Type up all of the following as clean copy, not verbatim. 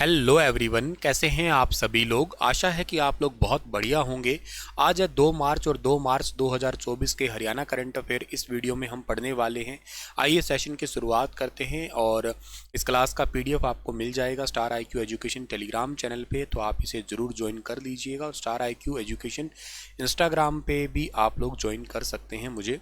Hello everyone, कैसे हैं आप सभी लोग। आशा है कि आप लोग बहुत बढ़िया होंगे। आज है 2 मार्च और 2 मार्च 2024 के हरियाणा करंट अफेयर इस वीडियो में हम पढ़ने वाले हैं। आइए सेशन की शुरुआत करते हैं और इस क्लास का पीडीएफ आपको मिल जाएगा star IQ education Telegram channel पे, तो आप इसे ज़रूर ज्वाइन कर लीजिएगा। और स्टार आईक्यू एजुकेशन इंस्टाग्राम पे भी आप लोग ज्वाइन कर सकते हैं मुझे।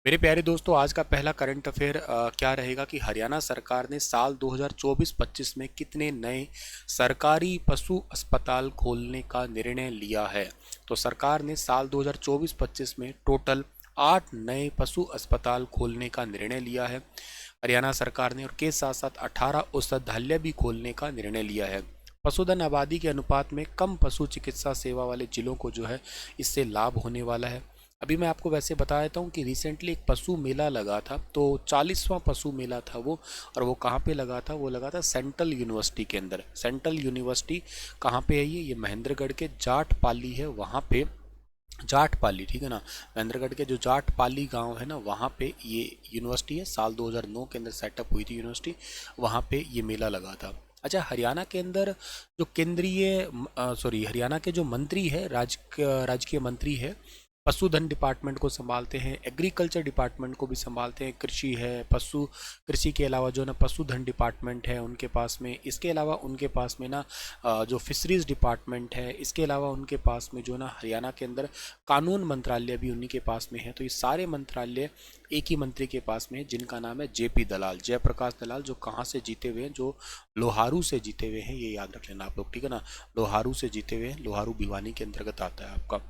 मेरे प्यारे दोस्तों, आज का पहला करंट अफेयर क्या रहेगा कि हरियाणा सरकार ने साल 2024-25 में कितने नए सरकारी पशु अस्पताल खोलने का निर्णय लिया है। तो सरकार ने साल 2024-25 में टोटल 8 नए पशु अस्पताल खोलने का निर्णय लिया है हरियाणा सरकार ने, और के साथ साथ 18 औषधालय भी खोलने का निर्णय लिया है। पशुधन आबादी के अनुपात में कम पशु चिकित्सा सेवा वाले जिलों को जो है इससे लाभ होने वाला है। अभी मैं आपको वैसे बता देता हूँ कि रिसेंटली एक पशु मेला लगा था, तो 40वां पशु मेला था वो, और वो कहाँ पे लगा था, वो लगा था सेंट्रल यूनिवर्सिटी के अंदर। सेंट्रल यूनिवर्सिटी कहाँ पे है ये महेंद्रगढ़ के जाट पाली है, वहाँ पे जाट पाली, ठीक है ना। महेंद्रगढ़ के जो जाट पाली गांव है ना, वहाँ पे ये यूनिवर्सिटी है। साल 2009 के अंदर सेटअप हुई थी यूनिवर्सिटी, वहाँ पे ये मेला लगा था। अच्छा, हरियाणा के अंदर जो हरियाणा के जो मंत्री है, राजकीय मंत्री है, पशुधन डिपार्टमेंट को संभालते हैं, एग्रीकल्चर डिपार्टमेंट को भी संभालते हैं, कृषि है, कृषि के अलावा जो ना पशुधन डिपार्टमेंट है उनके पास में। इसके अलावा उनके पास में ना जो फिशरीज डिपार्टमेंट है, इसके अलावा उनके पास में जो ना हरियाणा के अंदर कानून मंत्रालय भी उन्हीं के पास में है। तो ये सारे मंत्रालय एक ही मंत्री के पास में है, जिनका नाम है जेपी दलाल, जयप्रकाश दलाल, जो कहाँ से जीते हुए हैं, जो लोहारू से जीते हुए हैं। ये याद रख लेना आप लोग, ठीक है ना। लोहारू से जीते हुए हैं, लोहारू भिवानी के अंतर्गत आता है आपका।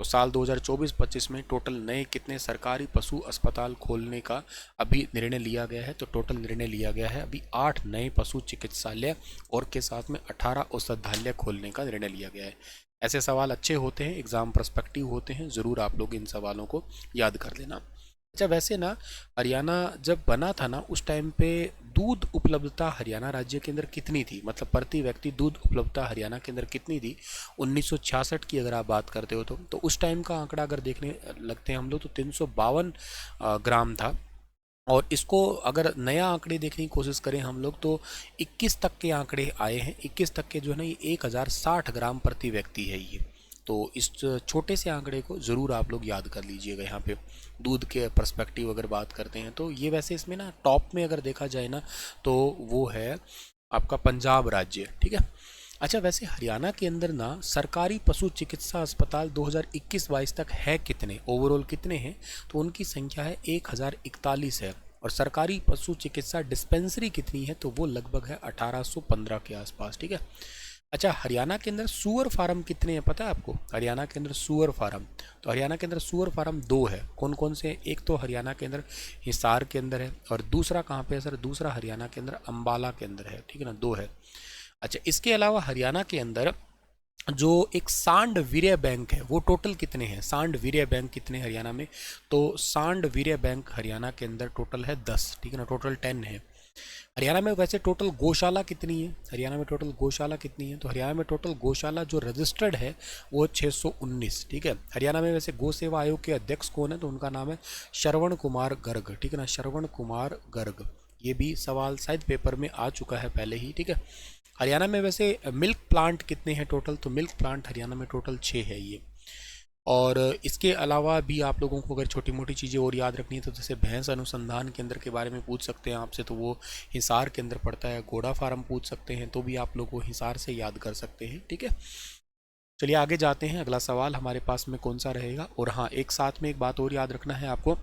तो साल 2024-25 में टोटल नए कितने सरकारी पशु अस्पताल खोलने का अभी निर्णय लिया गया है। तो टोटल निर्णय लिया गया है अभी 8 नए पशु चिकित्सालय और के साथ में 18 औषधालय खोलने का निर्णय लिया गया है। ऐसे सवाल अच्छे होते हैं, एग्जाम पर्सपेक्टिव होते हैं, ज़रूर आप लोग इन सवालों को याद कर लेना। अच्छा, वैसे ना हरियाणा जब बना था ना, उस टाइम पे दूध उपलब्धता हरियाणा राज्य के अंदर कितनी थी, मतलब प्रति व्यक्ति दूध उपलब्धता हरियाणा के अंदर कितनी थी 1966 की अगर आप बात करते हो तो उस टाइम का आंकड़ा अगर देखने लगते हैं हम लोग तो 352 ग्राम था। और इसको अगर नया आंकड़े देखने की कोशिश करें हम लोग तो 21 तक के आंकड़े आए हैं। 21 तक के जो है ना, ये 1060 ग्राम प्रति व्यक्ति है ये। तो इस छोटे से आंकड़े को ज़रूर आप लोग याद कर लीजिएगा। यहाँ पे दूध के पर्सपेक्टिव अगर बात करते हैं तो ये वैसे इसमें ना टॉप में अगर देखा जाए ना तो वो है आपका पंजाब राज्य, ठीक है। अच्छा, वैसे हरियाणा के अंदर ना सरकारी पशु चिकित्सा अस्पताल 2021-22 तक है कितने, ओवरऑल कितने हैं, तो उनकी संख्या है 1041 है। और सरकारी पशु चिकित्सा डिस्पेंसरी कितनी है, तो वो लगभग है 1815 के आसपास, ठीक है। अच्छा, हरियाणा के अंदर सुअर फार्म कितने हैं पता है आपको। हरियाणा के अंदर सुअर फार्म, तो हरियाणा के अंदर सुअर फार्म 2 है। कौन कौन से, एक तो हरियाणा के अंदर हिसार के अंदर है, और दूसरा कहाँ पे है सर, दूसरा हरियाणा के अंदर अम्बाला के अंदर है, ठीक है ना, 2 है। अच्छा, इसके अलावा हरियाणा के अंदर जो एक सांड वीर्य बैंक है, वो टोटल कितने हैं, सांड वीर्य बैंक कितने हरियाणा में, तो सांड वीर्य बैंक हरियाणा के अंदर टोटल है 10, ठीक है ना, टोटल 10 है। हरियाणा में वैसे टोटल गौशाला कितनी है, हरियाणा में टोटल गौशाला कितनी है, तो हरियाणा में टोटल गौशाला जो रजिस्टर्ड है वो 619, ठीक है। हरियाणा में वैसे गौ सेवा आयोग के अध्यक्ष कौन है, तो उनका नाम है श्रवण कुमार गर्ग, ठीक है ना, श्रवण कुमार गर्ग। ये भी सवाल शायद पेपर में आ चुका है पहले ही, ठीक है। हरियाणा में वैसे मिल्क प्लांट कितने हैं टोटल, तो मिल्क प्लांट हरियाणा में टोटल 6 है ये। और इसके अलावा भी आप लोगों को अगर छोटी मोटी चीज़ें और याद रखनी है तो जैसे भैंस अनुसंधान केंद्र के बारे में पूछ सकते हैं आपसे, तो वो हिसार के अंदर पड़ता है। घोड़ा फार्म पूछ सकते हैं तो भी आप लोग को हिसार से याद कर सकते हैं, ठीक है। चलिए आगे जाते हैं, अगला सवाल हमारे पास में कौन सा रहेगा। और हाँ, एक साथ में एक बात और याद रखना है आपको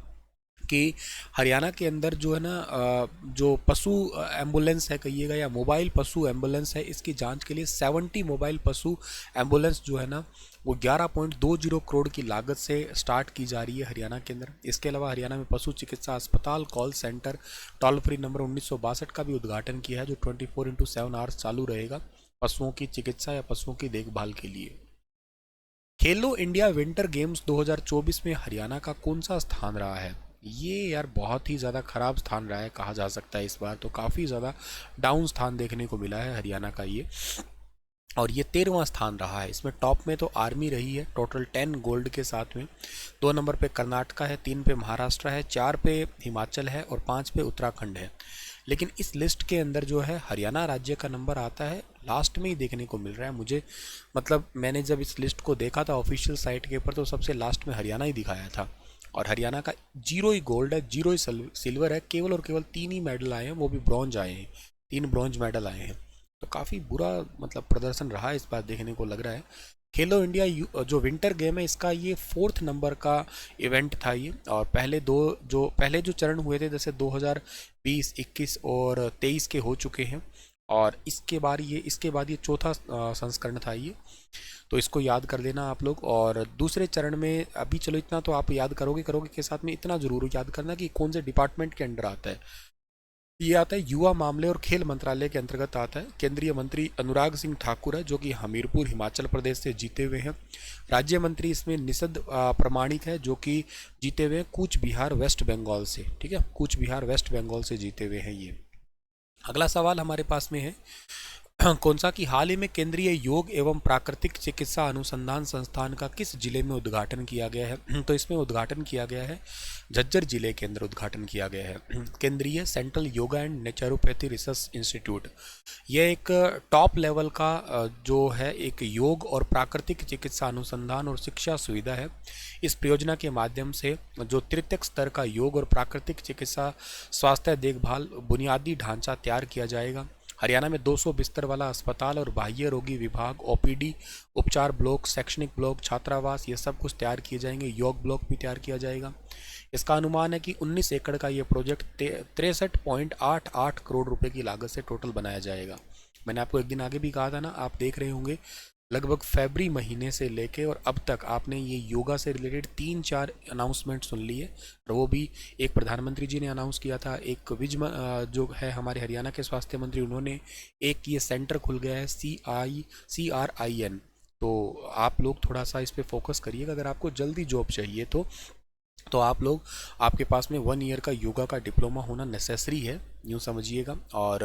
कि हरियाणा के अंदर जो है ना जो पशु एम्बुलेंस है कहिएगा या मोबाइल पशु एम्बुलेंस है, इसकी जांच के लिए 70 मोबाइल पशु एम्बुलेंस जो है ना वो 11.20 करोड़ की लागत से स्टार्ट की जा रही है हरियाणा के अंदर। इसके अलावा हरियाणा में पशु चिकित्सा अस्पताल call centre toll free number 1962 का भी उद्घाटन किया है, जो 24/7 आवर्स चालू रहेगा पशुओं की चिकित्सा या पशुओं की देखभाल के लिए। खेलो इंडिया विंटर गेम्स 2024 में हरियाणा का कौन सा स्थान रहा है। ये यार बहुत ही ज़्यादा ख़राब स्थान रहा है कहा जा सकता है। इस बार तो काफ़ी ज़्यादा डाउन स्थान देखने को मिला है हरियाणा का ये, और ये 13वां स्थान रहा है। इसमें टॉप में तो आर्मी रही है टोटल 10 गोल्ड के साथ में, 2 नंबर पे कर्नाटका है, 3 पे महाराष्ट्र है, 4 पे हिमाचल है और 5 पे उत्तराखंड है। लेकिन इस लिस्ट के अंदर जो है हरियाणा राज्य का नंबर आता है लास्ट में ही देखने को मिल रहा है मुझे। मतलब मैंने जब इस लिस्ट को देखा था ऑफिशियल साइट के ऊपर तो सबसे लास्ट में हरियाणा ही दिखाया था। और हरियाणा का 0 ही गोल्ड है, 0 ही सिल्वर है, केवल और केवल 3 ही मेडल आए हैं, वो भी ब्रॉन्ज आए हैं, 3 ब्रॉन्ज मेडल आए हैं। तो काफ़ी बुरा मतलब प्रदर्शन रहा इस बार देखने को लग रहा है। खेलो इंडिया जो विंटर गेम है इसका ये 4th नंबर का इवेंट था ये। और पहले जो चरण हुए थे जैसे 2020, 21 और 23 के हो चुके हैं। और इसके बाद ये चौथा संस्करण था ये। तो इसको याद कर लेना आप लोग। और दूसरे चरण में अभी चलो इतना तो आप याद करोगे के साथ में इतना जरूर याद करना कि कौन से डिपार्टमेंट के अंडर आता है। ये आता है युवा मामले और खेल मंत्रालय के अंतर्गत आता है। केंद्रीय मंत्री अनुराग सिंह ठाकुर है जो कि हमीरपुर हिमाचल प्रदेश से जीते हुए हैं। राज्य मंत्री इसमें निषद प्रमाणिक है जो कि जीते हुए हैं कूच बिहार वेस्ट बंगाल से। ठीक है, कूच बिहार वेस्ट बंगाल से जीते हुए हैं ये। अगला सवाल हमारे पास में है कौन सा कि हाल ही में केंद्रीय योग एवं प्राकृतिक चिकित्सा अनुसंधान संस्थान का किस जिले में उद्घाटन किया गया है। तो इसमें उद्घाटन किया गया है झज्जर जिले के अंदर उद्घाटन किया गया है केंद्रीय central yoga and naturopathy research institute. यह एक टॉप लेवल का जो है एक योग और प्राकृतिक चिकित्सा अनुसंधान और शिक्षा सुविधा है। इस परियोजना के माध्यम से जो तृतीयक स्तर का योग और प्राकृतिक चिकित्सा स्वास्थ्य देखभाल बुनियादी ढांचा तैयार किया जाएगा। हरियाणा में 200 बिस्तर वाला अस्पताल और बाह्य रोगी विभाग, ओपीडी, उपचार ब्लॉक, शैक्षणिक ब्लॉक, छात्रावास ये सब कुछ तैयार किए जाएंगे। योग ब्लॉक भी तैयार किया जाएगा। इसका अनुमान है कि 19 एकड़ का ये प्रोजेक्ट 63.88 करोड़ रुपए की लागत से टोटल बनाया जाएगा। मैंने आपको एक दिन आगे भी कहा था ना, आप देख रहे होंगे लगभग फरवरी महीने से लेके और अब तक आपने ये योगा से रिलेटेड 3-4 अनाउंसमेंट सुन ली है। और वो भी एक प्रधानमंत्री जी ने अनाउंस किया था, एक जो है हमारे हरियाणा के स्वास्थ्य मंत्री उन्होंने, एक ये सेंटर खुल गया है CRIN। तो आप लोग थोड़ा सा इस पर फोकस करिएगा। अगर आपको जल्दी जॉब चाहिए तो आप लोग आपके पास में 1 ईयर का योगा का डिप्लोमा होना नेसेसरी है, यूँ समझिएगा। और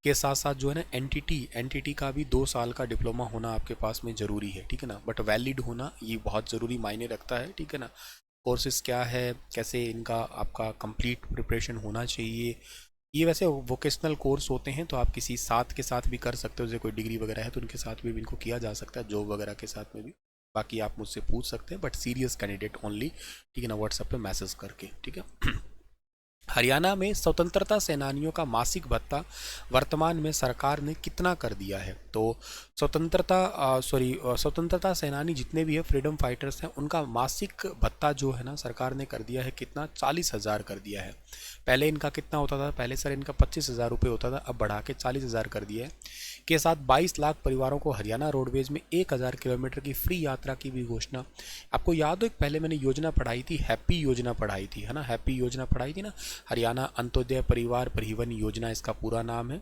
के साथ साथ जो है ना एनटीटी का भी 2 साल का डिप्लोमा होना आपके पास में ज़रूरी है। ठीक है ना, बट वैलिड होना ये बहुत ज़रूरी मायने रखता है। ठीक है ना, कोर्सेज क्या है, कैसे इनका आपका कंप्लीट प्रिपरेशन होना चाहिए। ये वैसे वोकेशनल कोर्स होते हैं तो आप किसी साथ के साथ भी कर सकते हो, जैसे कोई डिग्री वगैरह है तो उनके साथ भी इनको किया जा सकता है, जॉब वगैरह के साथ में भी। बाकी आप मुझसे पूछ सकते हैं, बट सीरियस कैंडिडेट ओनली। ठीक है ना, व्हाट्सएप पे मैसेज करके। ठीक है। हरियाणा में स्वतंत्रता सेनानियों का मासिक भत्ता वर्तमान में सरकार ने कितना कर दिया है। तो स्वतंत्रता सेनानी जितने भी है फ्रीडम फाइटर्स हैं उनका मासिक भत्ता जो है ना सरकार ने कर दिया है कितना, 40,000 कर दिया है। पहले इनका कितना होता था, पहले सर इनका 25,000 रुपये होता था, अब बढ़ा के 40,000 कर दिया है। के साथ 22 लाख परिवारों को हरियाणा रोडवेज में 1,000 किलोमीटर की फ्री यात्रा की भी घोषणा। आपको याद हो पहले मैंने योजना पढ़ाई थी, हैप्पी योजना पढ़ाई थी, है ना, हैप्पी योजना पढ़ाई थी ना, हरियाणा अंत्योदय परिवार परिवहन योजना इसका पूरा नाम है।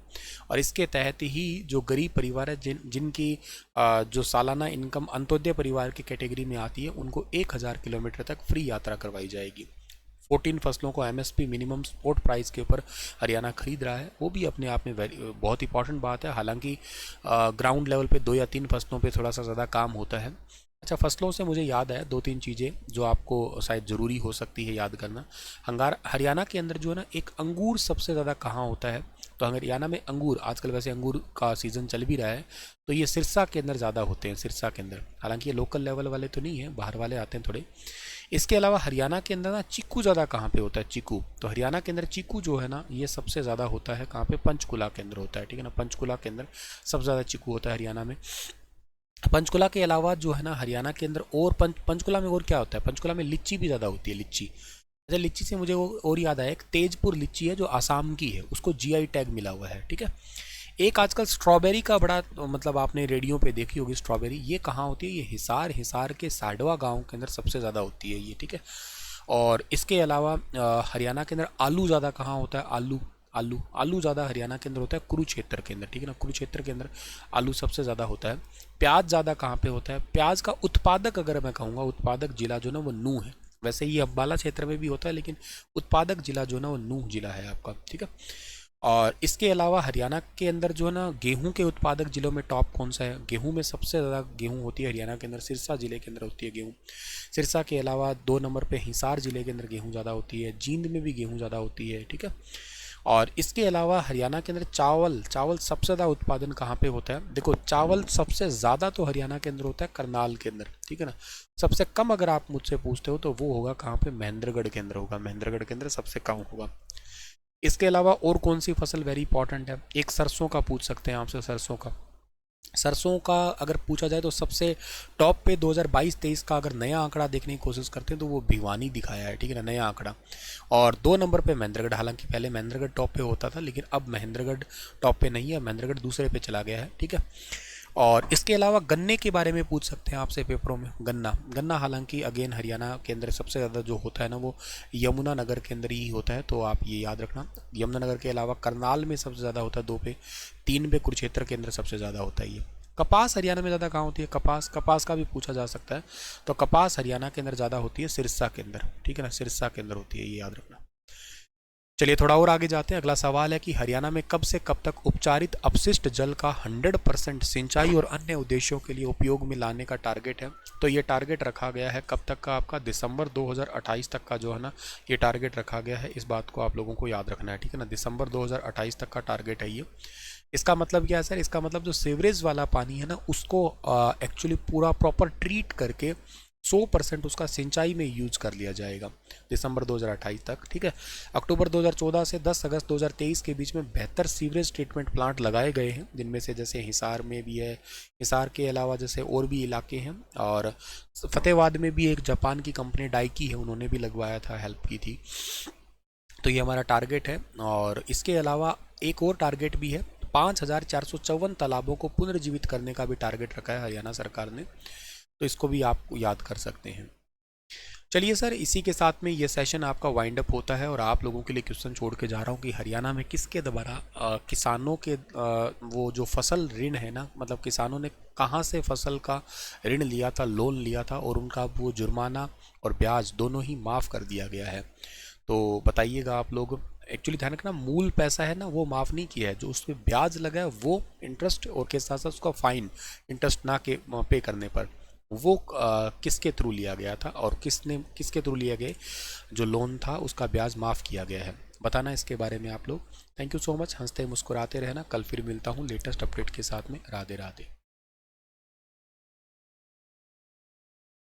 और इसके तहत ही जो गरीब परिवार है जिनकी जो सालाना इनकम अंत्योदय परिवार की कैटेगरी में आती है उनको 1,000 किलोमीटर तक फ्री यात्रा करवाई जाएगी। 14 फसलों को MSP मिनिमम सपोर्ट प्राइस के ऊपर हरियाणा खरीद रहा है, वो भी अपने आप में बहुत इंपॉर्टेंट बात है। हालांकि ग्राउंड लेवल पे 2 या 3 फसलों पे थोड़ा सा ज़्यादा काम होता है। अच्छा, फसलों से मुझे याद है 2-3 चीज़ें जो आपको शायद ज़रूरी हो सकती है याद करना। हरियाणा के अंदर जो है ना एक अंगूर सबसे ज़्यादा कहाँ होता है, तो हरियाणा में अंगूर आजकल वैसे अंगूर का सीज़न चल भी रहा है तो ये सिरसा के अंदर ज़्यादा होते हैं, सिरसा के अंदर। हालांकि ये लोकल लेवल वाले तो नहीं है, बाहर वाले आते हैं थोड़े। इसके अलावा हरियाणा के अंदर ना चीकू ज़्यादा कहाँ पे होता है, चीकू। तो हरियाणा के अंदर चीकू जो है ना ये सबसे ज़्यादा होता है कहाँ पे, पंचकुला के अंदर होता है। ठीक है ना, पंचकुला के अंदर सबसे ज़्यादा चीकू होता है हरियाणा में। पंचकुला के अलावा जो है ना हरियाणा के अंदर और पंचकुला में और क्या होता है, पंचकुला में लीची भी ज़्यादा होती है, लीची। अच्छा, लीची से मुझे वो और याद आया, एक तेजपुर लीची है जो आसाम की है, उसको GI टैग मिला हुआ है। ठीक है। एक आजकल स्ट्रॉबेरी का बड़ा मतलब आपने रेडियो पे देखी होगी स्ट्रॉबेरी, ये कहाँ होती है, ये हिसार के साडवा गांव के अंदर सबसे ज़्यादा होती है ये। ठीक है। और इसके अलावा हरियाणा के अंदर आलू ज़्यादा कहाँ होता है, आलू ज़्यादा हरियाणा के अंदर होता है कुरुक्षेत्र के अंदर। ठीक है ना, कुरुक्षेत्र के अंदर आलू सबसे ज़्यादा होता है। प्याज ज़्यादा कहाँ पे होता है, प्याज का उत्पादक अगर मैं कहूँगा, उत्पादक जिला जो ना वो नूह है। वैसे ये अम्बाला क्षेत्र में भी होता है लेकिन उत्पादक जिला जो ना वो नूह जिला है आपका। ठीक है। और इसके अलावा हरियाणा के अंदर जो है ना गेहूं के उत्पादक जिलों में टॉप कौन सा है, गेहूं में सबसे ज़्यादा गेहूं होती है हरियाणा के अंदर, सिरसा जिले के अंदर होती है गेहूं। सिरसा के अलावा 2 नंबर पे हिसार जिले के अंदर गेहूं ज़्यादा होती है, जींद में भी गेहूं ज़्यादा होती है। ठीक है। और इसके अलावा हरियाणा के अंदर चावल सबसे ज़्यादा उत्पादन कहाँ पे होता है? देखो, चावल सबसे ज़्यादा तो हरियाणा के अंदर होता है करनाल के अंदर, ठीक है ना। सबसे कम अगर आप मुझसे पूछते हो तो वो होगा कहाँ पे? महेंद्रगढ़ के अंदर होगा, महेंद्रगढ़ के अंदर सबसे कम होगा। इसके अलावा और कौन सी फसल वेरी इंपॉर्टेंट है? एक सरसों का पूछ सकते हैं आपसे, सरसों का अगर पूछा जाए तो सबसे टॉप पे 2022-23 का अगर नया आंकड़ा देखने की कोशिश करते हैं तो वो भिवानी दिखाया है, ठीक है ना, नया आंकड़ा। और 2 नंबर पे महेंद्रगढ़, हालांकि पहले महेंद्रगढ़ टॉप पे होता था लेकिन अब महेंद्रगढ़ टॉप पे नहीं है, महेंद्रगढ़ दूसरे पे चला गया है, ठीक है। और इसके अलावा गन्ने के बारे में पूछ सकते हैं आपसे पेपरों में। गन्ना हालांकि अगेन हरियाणा के अंदर सबसे ज़्यादा जो होता है ना वो यमुनानगर के अंदर ही होता है, तो आप ये याद रखना। यमुनानगर के अलावा करनाल में सबसे ज़्यादा होता है 2 पे, 3 पे कुरुक्षेत्र के अंदर सबसे ज़्यादा होता है ये। कपास हरियाणा में ज़्यादा कहाँ होती है? कपास का भी पूछा जा सकता है, तो कपास हरियाणा के अंदर ज़्यादा होती है सिरसा के अंदर, ठीक है ना, सिरसा के अंदर होती है, ये याद रखना। चलिए थोड़ा और आगे जाते हैं। अगला सवाल है कि हरियाणा में कब से कब तक उपचारित अपशिष्ट जल का 100% सिंचाई और अन्य उद्देश्यों के लिए उपयोग में लाने का टारगेट है? तो ये टारगेट रखा गया है कब तक का? आपका दिसंबर 2028 तक का जो है ना, ये टारगेट रखा गया है। इस बात को आप लोगों को याद रखना है, ठीक है ना, दिसंबर 2028 तक का टारगेट है ये। इसका मतलब क्या है सर? इसका मतलब जो सीवरेज वाला पानी है ना उसको एक्चुअली पूरा प्रॉपर ट्रीट करके 100% उसका सिंचाई में यूज कर लिया जाएगा दिसंबर 2028 तक, ठीक है। अक्टूबर 2014 से 10 अगस्त 2023 के बीच में बेहतर सीवरेज ट्रीटमेंट प्लांट लगाए गए हैं, जिनमें से जैसे हिसार में भी है, हिसार के अलावा जैसे और भी इलाके हैं, और फतेहाबाद में भी एक जापान की कंपनी डाइकी है, उन्होंने भी लगवाया था, हेल्प की थी। तो ये हमारा टारगेट है। और इसके अलावा एक और टारगेट भी है, 5454 तालाबों को पुनर्जीवित करने का भी टारगेट रखा है हरियाणा सरकार ने, तो इसको भी आप याद कर सकते हैं। चलिए सर, इसी के साथ में ये सेशन आपका वाइंड अप होता है और आप लोगों के लिए क्वेश्चन छोड़ के जा रहा हूँ कि हरियाणा में किसके द्वारा किसानों के वो जो फसल ऋण है ना, मतलब किसानों ने कहाँ से फसल का ऋण लिया था, लोन लिया था, और उनका वो जुर्माना और ब्याज दोनों ही माफ़ कर दिया गया है। तो बताइएगा आप लोग। एक्चुअली ध्यान रखना, मूल पैसा है ना वो माफ़ नहीं किया है, जो उस पर ब्याज लगा है वो इंटरेस्ट और के साथ साथ उसका फाइन, इंटरेस्ट ना के पे करने पर, वो किसके थ्रू लिया गया था और किसके थ्रू लिया गया जो लोन था उसका ब्याज माफ़ किया गया है, बताना इसके बारे में आप लोग। थैंक यू सो मच, हंसते मुस्कुराते रहना। कल फिर मिलता हूँ लेटेस्ट अपडेट के साथ में। राधे राधे।